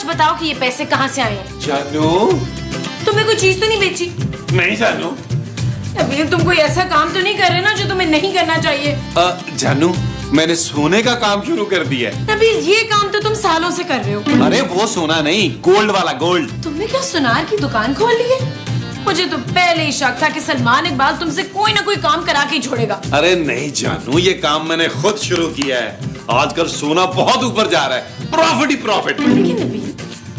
बताओ कि ये पैसे कहाँ से आए हैं। जानू, तुमने कोई चीज तो नहीं बेची? नहीं जानू। नबील, तुम कोई ऐसा काम तो नहीं कर रहे ना जो तुम्हें नहीं करना चाहिए? जानू, मैंने सोने का काम शुरू कर दिया है। नबील, ये काम तो तुम सालों से कर रहे हो। अरे वो सोना नहीं, गोल्ड वाला गोल्ड। तुमने क्या सुनार की दुकान खोल ली है? मुझे तो पहले ही शक था कि सलमान इकबाल तुमसे कोई ना कोई काम करा के ही छोड़ेगा। अरे नहीं जानू, ये काम मैंने खुद शुरू किया है। आजकल सोना बहुत ऊपर जा रहा है, प्रॉफिट ही प्रॉफिट। लेकिन नबील,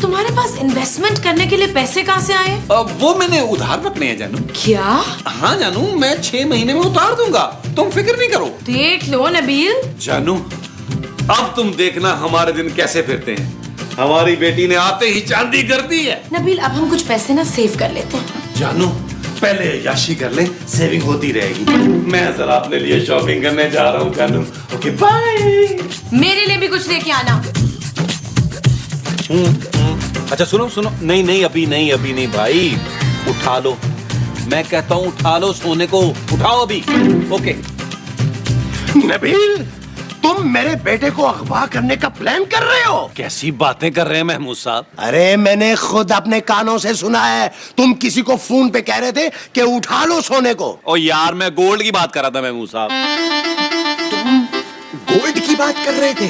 तुम्हारे पास इन्वेस्टमेंट करने के लिए पैसे कहाँ से आए? वो मैंने उधार पकड़े हैं जानू। क्या? हाँ जानू, मैं 6 महीने में उतार दूंगा, तुम फिक्र नहीं करो। देख लो नबील। जानू, अब तुम देखना हमारे दिन कैसे फिरते हैं। हमारी बेटी ने आते ही चांदी कर दी है। नबील, अब हम कुछ पैसे ना सेव कर लेते हैं। जानू, पहले याशी कर ले, सेविंग होती रहेगी। मैं जरा अपने लिए शॉपिंग करने जा रहा हूँ जानू। Okay bye. मेरे लिए भी कुछ लेके आना। अच्छा सुनो सुनो, नहीं नहीं अभी नहीं भाई, उठा लो। मैं कहता हूँ उठा लो सोने को, उठाओ अभी। ओके। नबील, तुम मेरे बेटे को अगवा करने का प्लान कर रहे हो? कैसी बातें कर रहे हैं महमूद साहब? अरे मैंने खुद अपने कानों से सुना है, तुम किसी को फोन पे कह रहे थे कि उठा लो सोने को। ओ यार, मैं गोल्ड की बात कर रहा था महमूद साहब। तुम गोल्ड की बात कर रहे थे?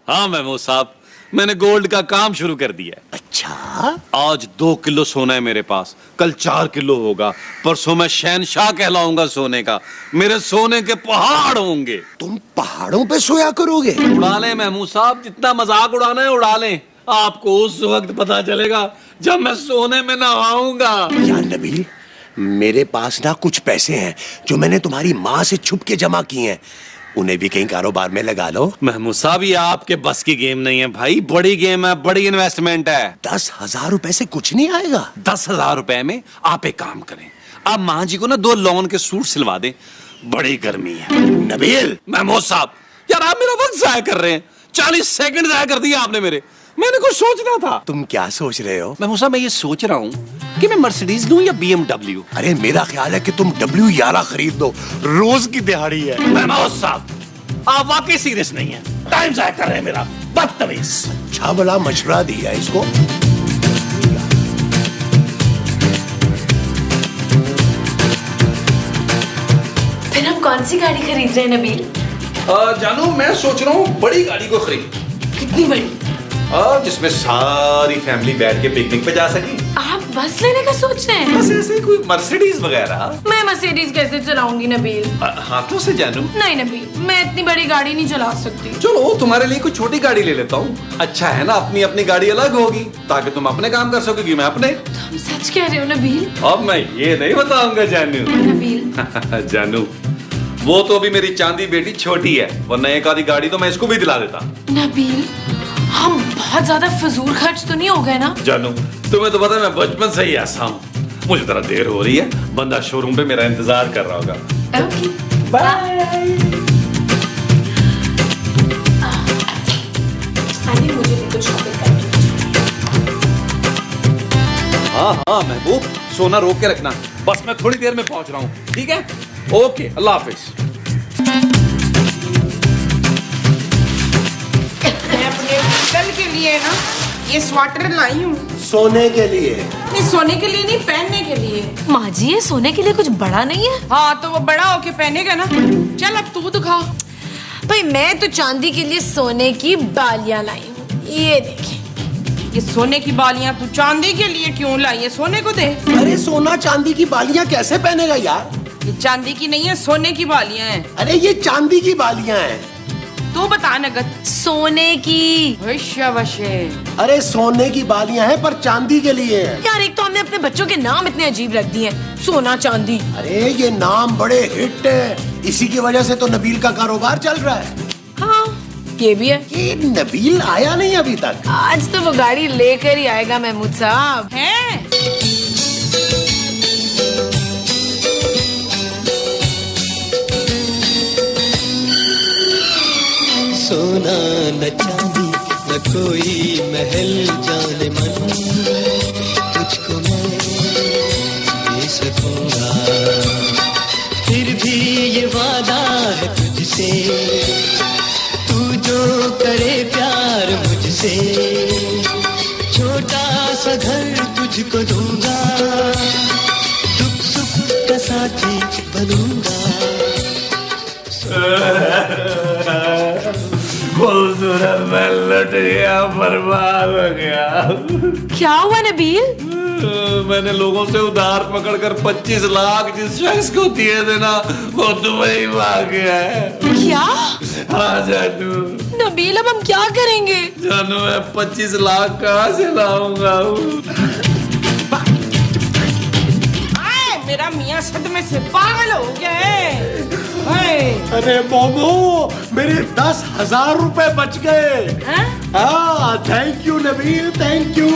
हाँ महमूद साहब, मैंने गोल्ड का काम शुरू कर दिया। अच्छा, आज 2 किलो सोना है मेरे पास, कल 4 किलो होगा, परसों मैं शहनशाह कहलाऊंगा सोने का। मेरे सोने के पहाड़ होंगे। तुम पहाड़ों पे सोया करोगे? उड़ा लें महमूद साहब, जितना मजाक उड़ाना है उड़ा लें। आपको उस वक्त पता चलेगा जब मैं सोने में नहाऊंगा। यार नबील, मेरे पास ना कुछ पैसे हैं जो मैंने तुम्हारी माँ से छुप के जमा किए हैं, उन्हें भी कहीं कारोबार में लगा लो। महमूद साहब, ये आपके बस की गेम नहीं है भाई, बड़ी गेम है, बड़ी इन्वेस्टमेंट है। 10,000 रुपए से कुछ नहीं आएगा। 10,000 रुपए में आप एक काम करें, आप माँ जी को ना 2 लॉन के सूट सिलवा दें, बड़ी गर्मी है। नबील, महमूद साहब, यार आप मेरा वक्त जाया कर रहे हैं। 40 सेकंड जाया कर दिया आपने मेरे। मैंने कुछ सोचना था। तुम क्या सोच रहे हो? महमूद साहब, मैं ये सोच रहा हूँ कि मैं मर्सिडीज लूं या BMW। अरे मेरा ख्याल है कि तुम W11 खरीद दो, रोज की दिहाड़ी है। महमूद साहब, आप वाकई सीरियस नहीं है, टाइम जाया कर रहे हैं मेरा, बदतमीज। अच्छा भला मशवरा दिया इसको। फिर हम कौन सी गाड़ी खरीद रहे हैं नबील? जानू, मैं सोच रहा हूँ बड़ी गाड़ी को खरीद। कितनी बड़ी? जिसमें सारी फैमिली बैठ के पिकनिक पे जा सके। आप बस लेने का सोच रहे हैं? बस ऐसे कोई मर्सिडीज वगैरह। मैं मर्सिडीज कैसे चलाऊंगी नबील? हाथों से जानू। नहीं नबील, मैं इतनी बड़ी गाड़ी नहीं चला सकती। चलो तुम्हारे लिए कोई छोटी गाड़ी ले लेता हूँ। अच्छा है ना, अपनी अपनी गाड़ी अलग होगी ताकि तुम अपने काम कर सकोगी, मैं अपने। तुम सच कह रहे हो नबील? अब मैं ये नहीं बताऊंगा जानू। नबील जानू, वो तो अभी मेरी चांदी बेटी छोटी है, वरना एक आधी गाड़ी तो मैं इसको भी दिला देता। नबील, हम बहुत ज्यादा फजूल खर्च तो नहीं हो गए ना? जानू, तुम्हें तो पता है मैं बचपन से ही ऐसा हूँ। मुझे जरा देर हो रही है, बंदा शोरूम पे मेरा इंतजार कर रहा होगा। Okay bye. मुझे भी कुछ शॉपिंग करनी है। हाँ महबूब, सोना रोक के रखना, बस मैं थोड़ी देर में पहुंच रहा हूँ, ठीक है? ओके, अल्लाह हाफिज। मैं अपने कल के लिए ना ये स्वेटर लाई हूँ। सोने के लिए? नहीं, सोने के लिए नहीं, पहनने के लिए। माँ जी, ये सोने के लिए कुछ बड़ा नहीं है? हाँ, तो वो बड़ा होके पहनेगा ना। चल अब तू दिखा। भाई, मैं तो चांदी के लिए सोने की बालियां लाई हूँ, ये देखिए। ये सोने की बालियां तू चांदी के लिए क्यों लाई है? सोने को दे। अरे सोना चांदी की बालियां कैसे पहनेगा यार? ये चांदी की नहीं है, सोने की बालियां हैं। अरे ये चांदी की बालियां हैं। तू बता नगद। सोने की। वशे। अरे सोने की बालियां हैं पर चांदी के लिए हैं। यार, एक तो हमने अपने बच्चों के नाम इतने अजीब रख दिए हैं, सोना चांदी। अरे ये नाम बड़े हिट है, इसी की वजह से तो नबील का कारोबार चल रहा है। हाँ, ये भी है। ये नबील आया नहीं अभी तक। आज तो वो गाड़ी लेकर ही आएगा महमूद साहब। हैं? सोना न चांदी न कोई महल जाने मन, तुझको मैं दे सकूंगा। फिर भी ये वादा है तुझसे, तू जो करे प्यार मुझसे, सा घर तुझको दूंगा, दुख सुख का साथी बनूंगा। खूबसूरत मैं लुट गया, बर्बाद हो गया। क्या हुआ नबील? मैंने लोगों से उधार पकड़कर 25 लाख जिस शख्स को दिए थे ना, वो दुबई भाग गया है। क्या? हाँ जानू। नबील अब हम क्या करेंगे? जानू मैं 25 लाख कहाँ से लाऊंगा? मेरा मियाँ सदमे से पागल हो गया है। अरे मोमो, मेरे 10,000 रुपए बच गए। हाँ, thank you Nabeel, thank you.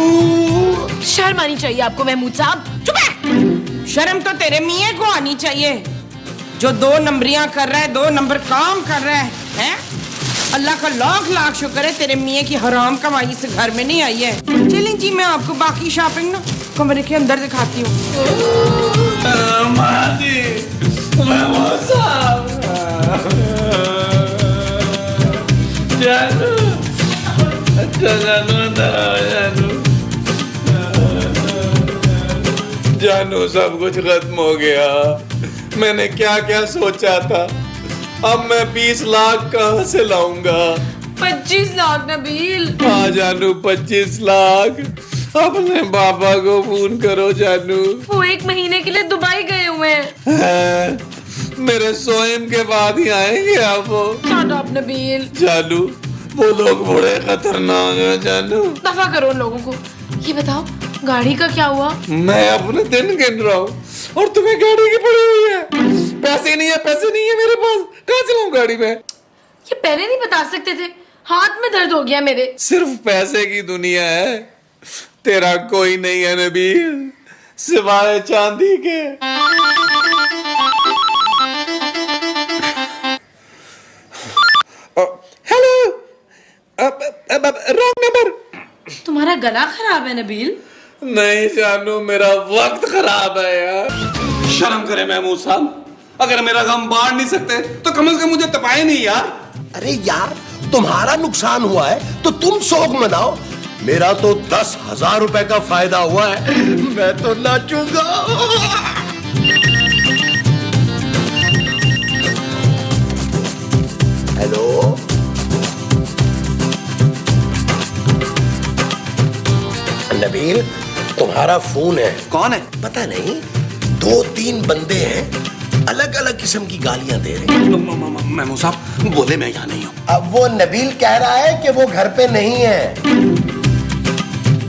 शर्म आनी चाहिए आपको महमूद साहब। चुप है। शर्म तो तेरे मियाँ को आनी चाहिए जो 2 नंबरियां कर रहा है, 2 नंबर काम कर रहा है? अल्लाह का लाख लाख शुक्र है तेरे मियाँ की हराम कमाई से घर में नहीं आई है। चलें जी, मैं आपको बाकी शॉपिंग ना कमरे के अंदर दिखाती हूँ। जानू, अच्छा जानू, अंदर आओ जानू। जानू सब कुछ खत्म हो गया। मैंने क्या क्या सोचा था, अब मैं 20 लाख कहाँ से लाऊंगा? 25 लाख नबील। हाँ जानू, 25 लाख। अपने पापा को फोन करो जानू। वो 1 महीने के लिए दुबई गए हुए हैं। मेरे सोएम के बाद ही आएंगे आप वो। Shut up, Nabeel. जानू, वो लोग बड़े खतरनाक हैं जानू। दफा करो उन लोगों को। ये बताओ गाड़ी का क्या हुआ? मैं अपने दिन गिन रहा हूँ और तुम्हें गाड़ी की पड़ी हुई है। पैसे नहीं है मेरे पास, कहाँ से लाऊं गाड़ी में? ये पहले नहीं बता सकते थे? हाथ में दर्द हो गया मेरे। सिर्फ पैसे की दुनिया है, तेरा कोई नहीं है नबील सिवाय चांदी के। Hello, wrong number. तुम्हारा गला खराब है नबील? नहीं जानू, मेरा वक्त खराब है यार। शर्म करे महमूद साहब, अगर मेरा गम बांट नहीं सकते तो कम से कम मुझे तपाए नहीं यार। अरे यार, तुम्हारा नुकसान हुआ है तो तुम शौक मनाओ, मेरा तो 10,000 रुपए का फायदा हुआ है। मैं तो नाचूंगा। हेलो, नबील, तुम्हारा फोन है। कौन है? पता नहीं, 2-3 बंदे हैं, अलग अलग किस्म की गालियां दे रहे हैं। महमूद साहब बोले, मैं यहाँ नहीं हूँ। अब वो नबील कह रहा है कि वो घर पे नहीं है।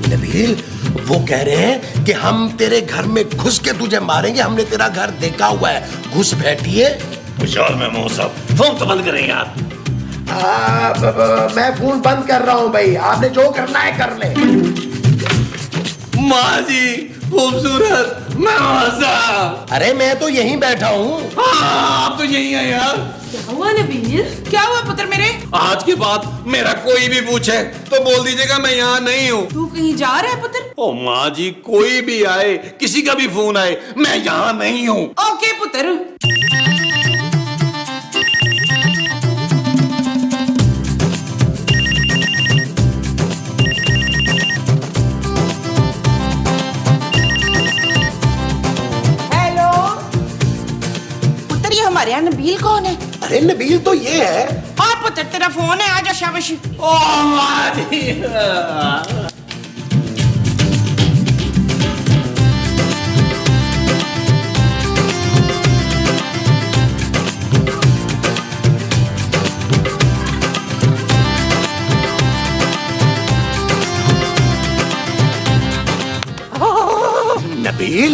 नबील, वो कह रहे हैं कि हम तेरे घर में घुस के तुझे मारेंगे, हमने तेरा घर देखा हुआ है, घुस बैठिए। खुशहाल महमूद साहब, फोन तो बंद करें यार। मैं फोन बंद कर रहा हूँ भाई, आपने जो करना है कर ले। माँ जी खूबसूरत, मैं साहब। अरे मैं तो यहीं बैठा हूँ। आप तो यही है यार। क्या हुआ नबील? क्या हुआ पुत्र मेरे? आज के बाद मेरा कोई भी पूछे तो बोल दीजिएगा मैं यहाँ नहीं हूँ। तू कहीं जा रहा है पुत्र? ओ माँ जी, कोई भी आए, किसी का भी फोन आए, मैं यहाँ नहीं हूँ। ओके पुत्र। हेलो पुत्र, ये हमारे यहाँ नबील कौन है? अरे नबील तो ये है। हाँ पुत्र, तेरा फोन है, आजा शाबाश। ओ माँ जी,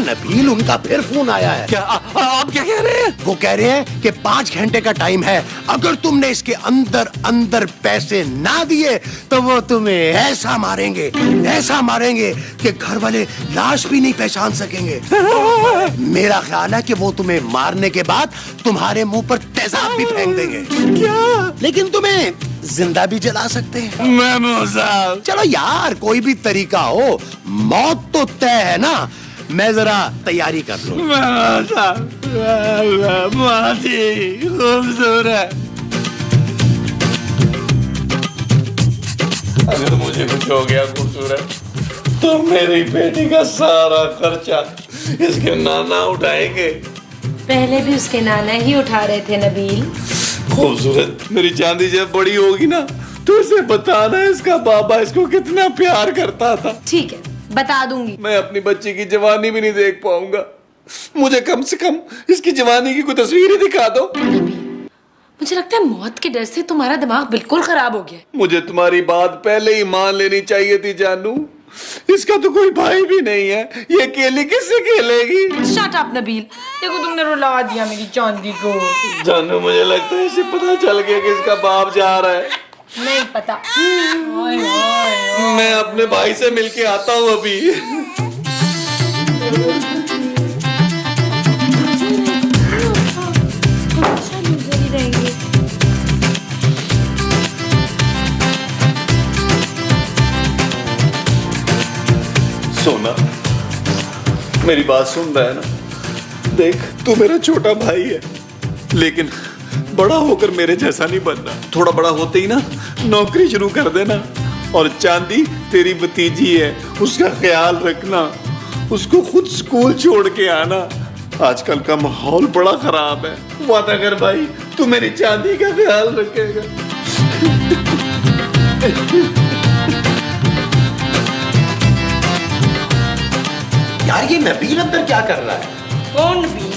नबील, उनका फिर फोन आया है। क्या आप क्या कह रहे हैं? वो कह रहे हैं कि 5 घंटे का टाइम है, अगर तुमने इसके अंदर अंदर पैसे ना दिए तो वो तुम्हें ऐसा मारेंगे कि घर वाले लाश भी नहीं पहचान सकेंगे। मेरा ख्याल है कि वो तुम्हें मारने के बाद तुम्हारे मुंह पर तेजाब भी फेंक देंगे। क्या? लेकिन तुम्हें जिंदा भी जला सकते हैं। महमूद साहब, चलो यार, कोई भी तरीका हो, मौत तो तय है ना। मैं जरा तैयारी कर लूं। महमूद साहब, माँ जी खूबसूरत, अगर मुझे कुछ हो गया खूबसूरत, तो मेरी बेटी का सारा खर्चा इसके नाना उठाएंगे। पहले भी उसके नाना ही उठा रहे थे नबील। खूबसूरत, मेरी चांदी जब बड़ी होगी ना तो इसे बताना इसका बाबा इसको कितना प्यार करता था। ठीक है, बता दूंगी। मैं अपनी बच्ची की जवानी भी नहीं देख पाऊंगा, मुझे कम से कम इसकी जवानी की कोई तस्वीर ही दिखा दो। मुझे लगता है मौत के डर से तुम्हारा दिमाग बिल्कुल खराब हो गया। मुझे तुम्हारी बात पहले ही मान लेनी चाहिए थी जानू। इसका तो कोई भाई भी नहीं है, ये अकेली किससे खेलेगी? शट अप नबील, देखो तुमने रुला दिया मेरी चांदी को। जानू मुझे लगता है इसे पता चल गया कि इसका बाप जा रहा है। नहीं पता। मैं अपने भाई से मिलके आता हूँ अभी। सोना, मेरी बात सुन रहा है ना? देख, तू मेरा छोटा भाई है, लेकिन बड़ा होकर मेरे जैसा नहीं बनना। थोड़ा बड़ा होते ही ना नौकरी शुरू कर देना। और चांदी तेरी भतीजी है, उसका ख्याल रखना, उसको खुद स्कूल छोड़ के आना। आजकल का माहौल बड़ा खराब है। वादा कर भाई, तू मेरी चांदी का ख्याल रखेगा। यार ये नबील अंदर क्या कर रहा है? कौन भी?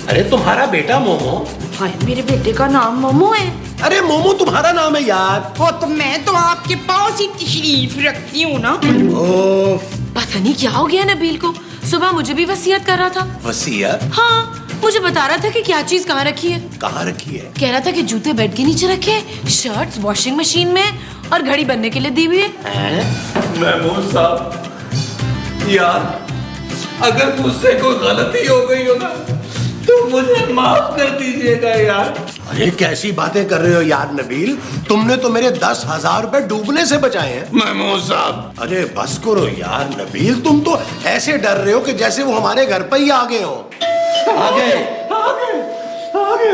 अरे तुम्हारा बेटा मोमो। हाय, मेरे बेटे का नाम मोमो है। अरे मोमो तुम्हारा नाम है यार। वो तो मैं तो आपके पास ही तशरीफ रखती हूँ ना। ओफ, पता नहीं क्या हो गया नबील को, सुबह मुझे भी वसीयत कर रहा था। वसीयत? हाँ, मुझे बता रहा था कि क्या चीज कहाँ रखी है। कहाँ रखी है? कह रहा था कि जूते बेड के नीचे रखे, शर्ट्स वॉशिंग मशीन में और घड़ी बनने के लिए दी हुई है। महमूद साहब, यार अगर मुझसे कोई गलती हो गई हो ना तो मुझे माफ कर दीजिएगा यार। अरे कैसी बातें कर रहे हो यार नबील, तुमने तो मेरे 10,000 रुपए डूबने से बचाए हैं। महमूद साहब, अरे बस करो यार नबील, तुम तो ऐसे डर रहे हो कि जैसे वो हमारे घर पर ही आ गए हो। आ गए,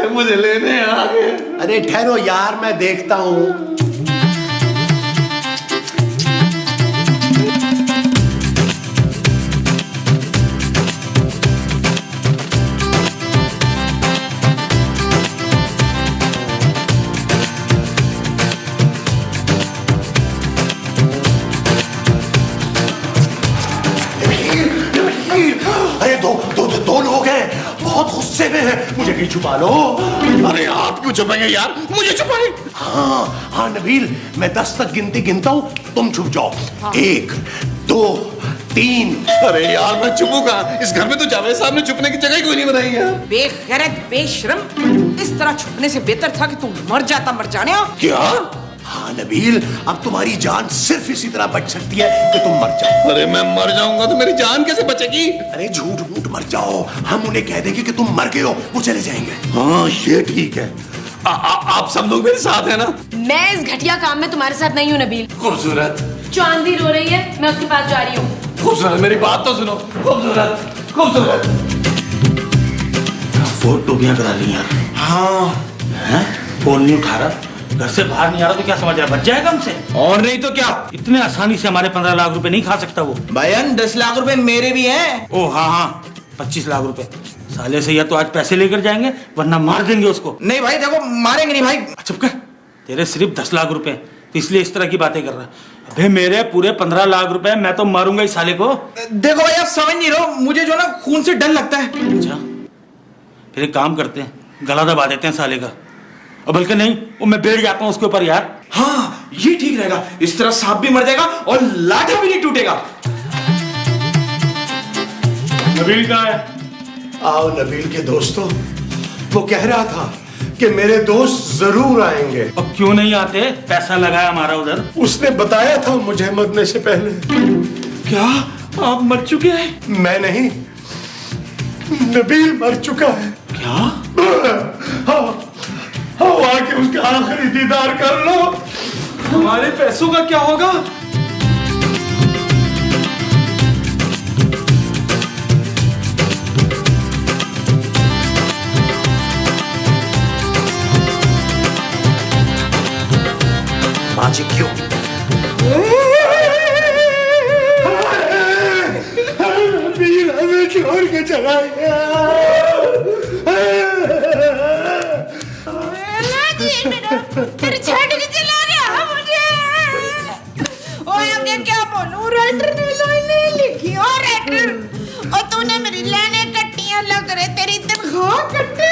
मुझे लेने आ गए। अरे ठहरो यार, मैं देखता हूँ। अरे दो लोग हैं, बहुत गुस्से में हैं, मुझे भी छुपा लो। अरे आप क्यों छुपाएंगे यार, मुझे छुपाए। हाँ नबील, मैं 10 तक गिनती गिनता हूँ, तुम छुप जाओ। 1 2 3। अरे यार मैं छुपूंगा, इस घर में तो जावेद साहब ने छुपने की जगह ही कोई नहीं बनाई है। बेगैरत बेशरम, इस तरह छुपने से बेहतर था कि तू मर जाता, मर जाने। क्या? हाँ नबील, अब तुम्हारी जान सिर्फ इसी तरह बच सकती है कि तुम मर जाओ। अरे मैं मर जाऊंगा तो मेरी जान कैसे बचेगी? अरे झूठ मूठ मर जाओ, हम उन्हें कह देंगे कि तुम मर गए हो, वो चले जाएंगे। हाँ ये ठीक है। आप सब लोग मेरे साथ हैं ना? मैं इस घटिया काम में तुम्हारे साथ नहीं हूँ नबील। खूबसूरत, चांदी रो रही है, मैं उसके पास जा रही हूँ। खूबसूरत मेरी बात तो सुनो। खूबसूरत, खूबसूरत, फोटो क्या करा ली यार? हाँ, हैं? फोन नहीं उठा रहा, घर से बाहर नहीं आ रहा तो क्या समझ रहा है, बच जाएगा हमसे? और नहीं तो क्या? इतने आसानी से हमारे 15 लाख रुपए नहीं खा सकता वो। भाईजान 10 लाख रुपए मेरे भी हैं। ओ हाँ, 25 लाख रुपए साले से, या तो आज पैसे लेकर जाएंगे वरना मार देंगे उसको। नहीं भाई देखो, मारेंगे नहीं भाई। चुप कर, तेरे सिर्फ 10 लाख रुपए तो इसलिए इस तरह की बातें कर रहा है। अबे मेरे पूरे 15 लाख रुपए, मैं तो मारूंगा इस साले को। देखो भाई, आप समझ नहीं रहे हो, मुझे जो ना खून से डर लगता है। अच्छा, फिर एक काम करते हैं, गला दबा देते हैं साले का। और बल्कि नहीं, वो मैं बैठ जाता हूँ उसके ऊपर यार। हाँ ये ठीक रहेगा, इस तरह सांप भी मर जाएगा और लाठा भी नहीं टूटेगा। नबील कहाँ है? आओ नबील के दोस्तों, वो कह रहा था कि मेरे दोस्त जरूर आएंगे। अब क्यों नहीं आते? पैसा लगाया हमारा उधर। उसने बताया था मुझे मरने से पहले। क्या आप मर चुके हैं? मैं नहीं, नबील मर चुका है। क्या? हाँ, आके उसका आखिरी दीदार कर लो। हमारे पैसों का क्या होगा? माजी क्यों? छोड़ के चला गया। तेरे छेड़ के चला गया मुझे। ओए अब मैं क्या बोलूं, राइटर ने लाइन नहीं लिखी। और राइटर, और तूने मेरी लाइनें कट्टियां, लग रहे तेरी तनख्वाह कट्टे।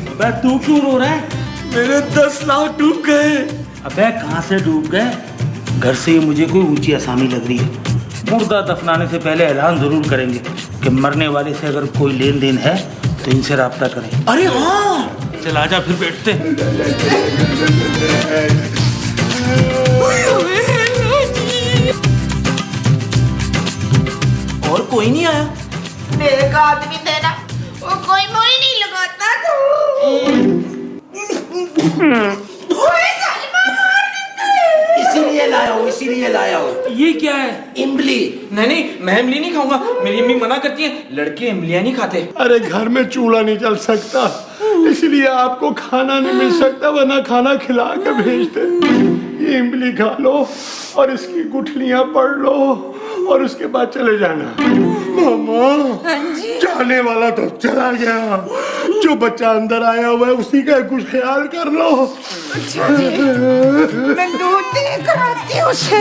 अबे तू क्यों रो रहा है? मेरे 10 लाख डूब गए। अबे कहाँ से डूब गए? घर से ही मुझे कोई ऊंची असामी लग रही है। मुर्दा दफनाने से पहले ऐलान जरूर करेंगे कि मरने वाले से अगर कोई लेन देन है तो इनसे राब्ता करें। अरे हाँ, चल आजा फिर बैठते हैं। और कोई नहीं आया? मेरे का आदमी देना, वो कोई मोई नहीं लगाता तो। इसीलिए लाया हूँ। ये क्या है? इमली। नहीं, मैं इमली नहीं खाऊंगा। मेरी अम्मी मना करती है, लड़के इमलियां नहीं खाते। अरे घर में चूल्हा नहीं जल सकता, इसलिए आपको खाना नहीं मिल सकता, वरना खाना खिला के भेजते। ये इमली खा लो और इसकी गुठलियां पढ़ लो और उसके बाद चले जाना। मामा, जाने वाला तो चला गया, जो बच्चा अंदर आया हुआ है उसी का कुछ ख्याल कर लो। अच्छा जी, मैं दूध दे कर आती हूँ उसे।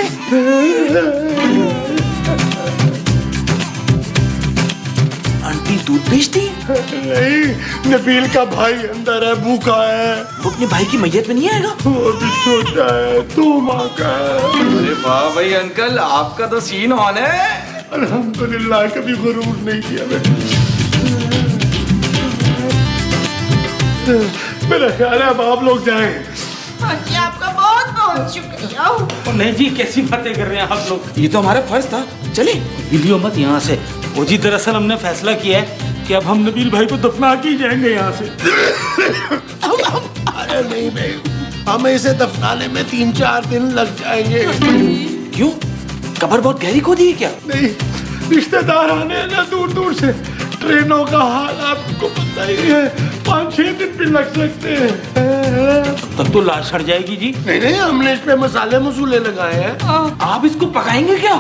आंटी दूध बेचती? नहीं, नबील का भाई अंदर है, भूखा है। वो अपने भाई की मैयत में नहीं आएगा? वो भी छोटा है, 2 माह का है। अरे वाह भाई अंकल, आपका तो सीन ऑन है। अल्हम्दुलिल्लाह, कभी गुरूर नहीं किया मैंने। मेरा ख्याल है अब आप लोग जाएं। हाँ जी, आपका बहुत बहुत शुक्रिया। ओ नहीं जी, कैसी बातें कर रहे हैं आप लोग? ये तो हमारा फर्ज था। चले हिलियो मत यहाँ से। ओ जी, दरअसल हमने फैसला किया है कि अब हम नबील भाई को दफना के ही जाएंगे यहाँ से। अरे नहीं भाई, हमें इसे दफनाने में 3-4 दिन लग जाएंगे। क्यों? कब्र बहुत गहरी खोदी है क्या? नहीं, रिश्तेदार आने हैं ना दूर दूर से, ट्रेनों का हाल आपको पता ही है, 5-6 दिन भी लग सकते हैं। तब तो लाश सड़ जाएगी जी। नहीं नहीं, हमने इस पे मसाले मसूले लगाए हैं। आप इसको पकाएंगे क्या?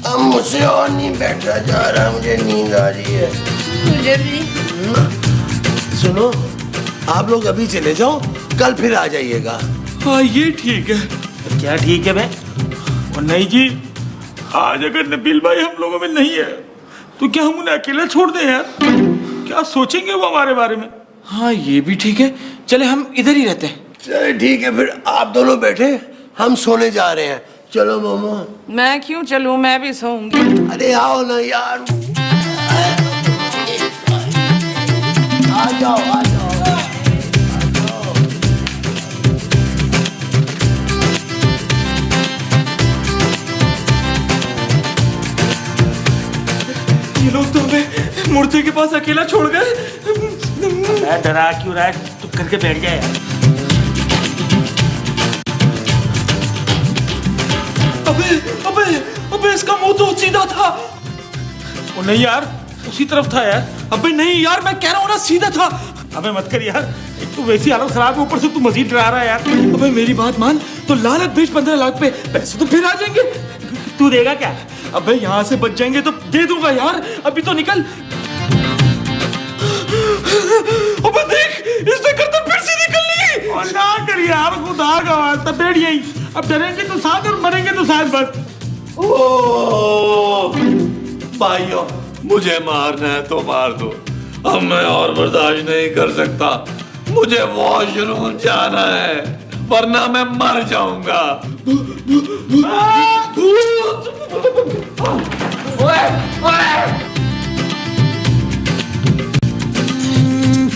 अब मुझसे और नहीं बैठा जा रहा, मुझे नींद आ रही है। मुझे भी। सुनो, आप लोग अभी चले जाओ, कल फिर आ जाइएगा। हाँ ये ठीक है। क्या ठीक है बे? और नहीं जी, आज अगर नबील भाई हम लोगों में नहीं है तो क्या हम उन्हें अकेला छोड़ दें यार? क्या सोचेंगे वो हमारे बारे में? हाँ ये भी ठीक है, चले हम इधर ही रहते हैं। चलिए ठीक है, फिर आप दोनों बैठे, हम सोने जा रहे हैं। चलो मामा। मैं क्यों चलूं, मैं भी सोऊंगी। अरे आओ ना यार, आ जाओ आ जाओ। ये लोग तो हमें मुर्दे के पास अकेला छोड़ गए। डरा क्यों रहा है? चुप करके बैठ गया यार। अबे इसका मुंह तो सीधा था। ओ नहीं यार, उसी तरफ था यार। अबे नहीं यार, मैं कह रहा हूँ ना सीधा था। अबे मत कर यार, एक तो वैसी हालत खराब है, ऊपर से तू मजीद डरा रहा है यार। अबे मेरी बात मान, तो लालच बेच 15 लाख पे, पैसे तो फिर आ जाएंगे। तू देगा क्या? अबे यहाँ से बच जाएंगे तो दे दूंगा यार, अभी तो निकल। अबे देख, इसने गर्दन फिर से निकल ली। और ना कर यार, खुदा का वास्ता बैठ यहीं। अब डरेंगे तो साथ और मरेंगे तो साथ बस। ओ भाइयों, मुझे मारना है तो मार दो, अब मैं और बर्दाश्त नहीं कर सकता। मुझे वॉशरूम जाना है, वरना मैं मर जाऊंगा।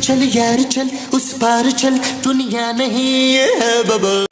चल यार चल, उस पार चल, दुनिया नहीं है बबल।